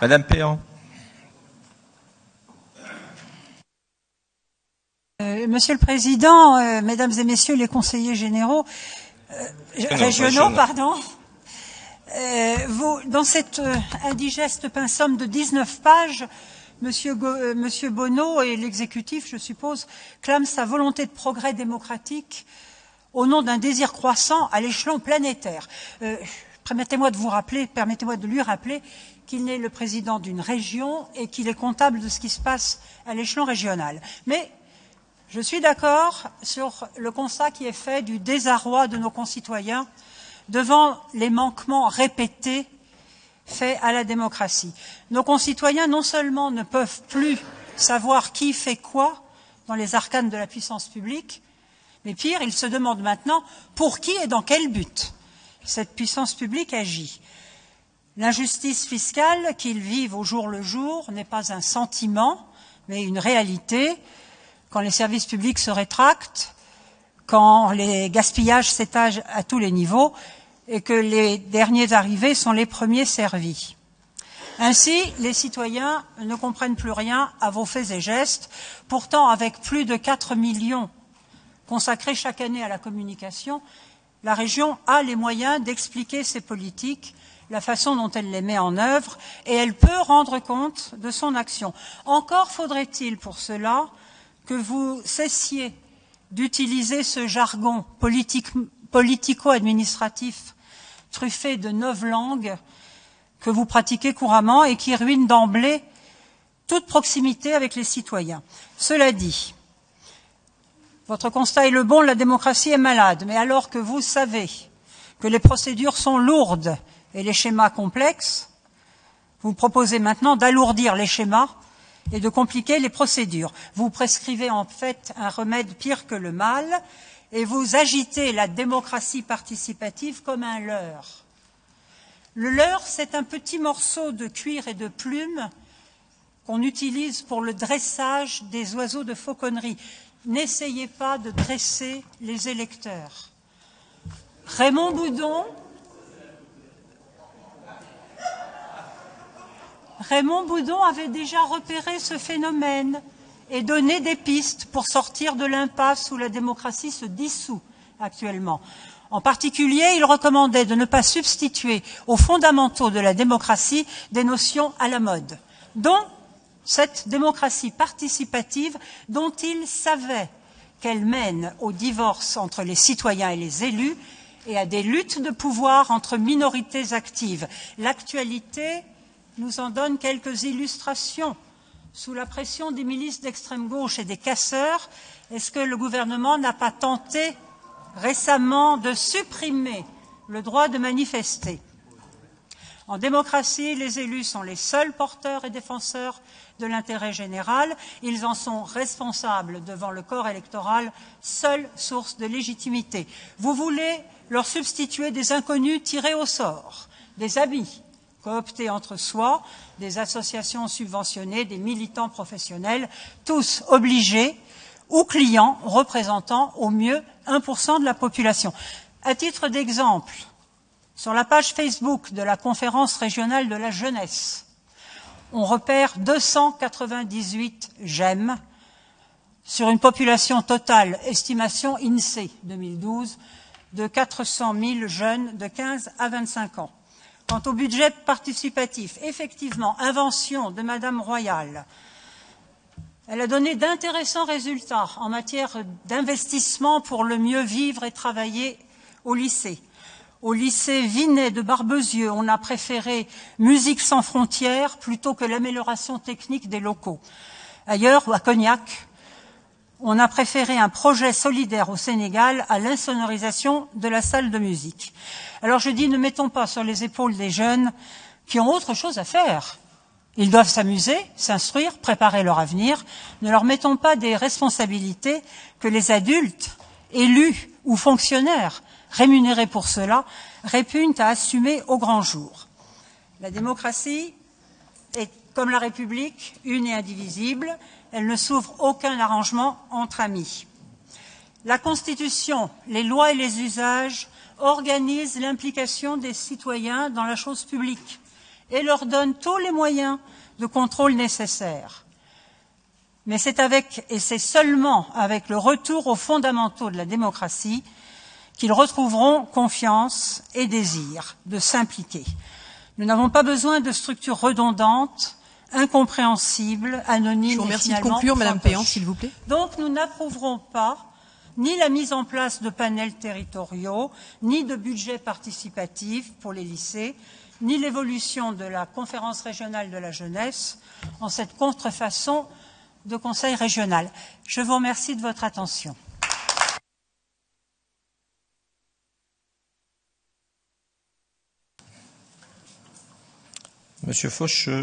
Madame Péan. Monsieur le Président, Mesdames et Messieurs les conseillers généraux, régionaux, pardon, dans cette indigeste pinsomme de 19 pages, Monsieur Bono et l'exécutif, je suppose, clament sa volonté de progrès démocratique au nom d'un désir croissant à l'échelon planétaire. Permettez-moi de lui rappeler qu'il n'est le président d'une région et qu'il est comptable de ce qui se passe à l'échelon régional. Mais je suis d'accord sur le constat qui est fait du désarroi de nos concitoyens devant les manquements répétés faits à la démocratie. Nos concitoyens non seulement ne peuvent plus savoir qui fait quoi dans les arcanes de la puissance publique, mais pire, ils se demandent maintenant pour qui et dans quel but cette puissance publique agit. L'injustice fiscale qu'ils vivent au jour le jour n'est pas un sentiment, mais une réalité. Quand les services publics se rétractent, quand les gaspillages s'étagent à tous les niveaux et que les derniers arrivés sont les premiers servis. Ainsi, les citoyens ne comprennent plus rien à vos faits et gestes. Pourtant, avec plus de 4 millions consacrés chaque année à la communication, la région a les moyens d'expliquer ses politiques, la façon dont elle les met en œuvre, et elle peut rendre compte de son action. Encore faudrait-il pour cela que vous cessiez d'utiliser ce jargon politico-administratif truffé de 9 langues que vous pratiquez couramment et qui ruine d'emblée toute proximité avec les citoyens. Cela dit, votre constat est le bon, la démocratie est malade, mais alors que vous savez que les procédures sont lourdes et les schémas complexes, vous proposez maintenant d'alourdir les schémas et de compliquer les procédures. Vous prescrivez en fait un remède pire que le mal et vous agitez la démocratie participative comme un leurre. Le leurre, c'est un petit morceau de cuir et de plume qu'on utilise pour le dressage des oiseaux de fauconnerie. N'essayez pas de dresser les électeurs. Raymond Boudon avait déjà repéré ce phénomène et donné des pistes pour sortir de l'impasse où la démocratie se dissout actuellement. En particulier, il recommandait de ne pas substituer aux fondamentaux de la démocratie des notions à la mode, dont cette démocratie participative dont il savait qu'elle mène au divorce entre les citoyens et les élus et à des luttes de pouvoir entre minorités actives. L'actualité nous en donne quelques illustrations. Sous la pression des milices d'extrême gauche et des casseurs, est-ce que le gouvernement n'a pas tenté récemment de supprimer le droit de manifester? En démocratie, les élus sont les seuls porteurs et défenseurs de l'intérêt général. Ils en sont responsables devant le corps électoral, seule source de légitimité. Vous voulez leur substituer des inconnus tirés au sort, des amis cooptés entre soi, des associations subventionnées, des militants professionnels, tous obligés ou clients représentant au mieux 1% de la population. À titre d'exemple, sur la page Facebook de la Conférence régionale de la jeunesse, on repère 298 j'aime sur une population totale, estimation INSEE 2012, de 400 000 jeunes de 15 à 25 ans. Quant au budget participatif, effectivement, invention de Madame Royal, elle a donné d'intéressants résultats en matière d'investissement pour le mieux vivre et travailler au lycée. Au lycée Vinet de Barbezieux, on a préféré Musique sans frontières plutôt que l'amélioration technique des locaux. Ailleurs, à Cognac, on a préféré un projet solidaire au Sénégal à l'insonorisation de la salle de musique. Alors je dis, ne mettons pas sur les épaules des jeunes qui ont autre chose à faire. Ils doivent s'amuser, s'instruire, préparer leur avenir. Ne leur mettons pas des responsabilités que les adultes, élus ou fonctionnaires, rémunérés pour cela, répugnent à assumer au grand jour. La démocratie est, comme la République, une et indivisible. Elle ne s'ouvre aucun arrangement entre amis. La Constitution, les lois et les usages organisent l'implication des citoyens dans la chose publique et leur donne tous les moyens de contrôle nécessaires. Mais c'est avec, et c'est seulement avec le retour aux fondamentaux de la démocratie qu'ils retrouveront confiance et désir de s'impliquer. Nous n'avons pas besoin de structures redondantes, incompréhensibles, anonymes. Je vous remercie et de conclure, Madame Péan, s'il vous plaît. Donc nous n'approuverons pas ni la mise en place de panels territoriaux, ni de budgets participatifs pour les lycées, ni l'évolution de la conférence régionale de la jeunesse en cette contrefaçon de conseil régional. Je vous remercie de votre attention. Monsieur Faucheux.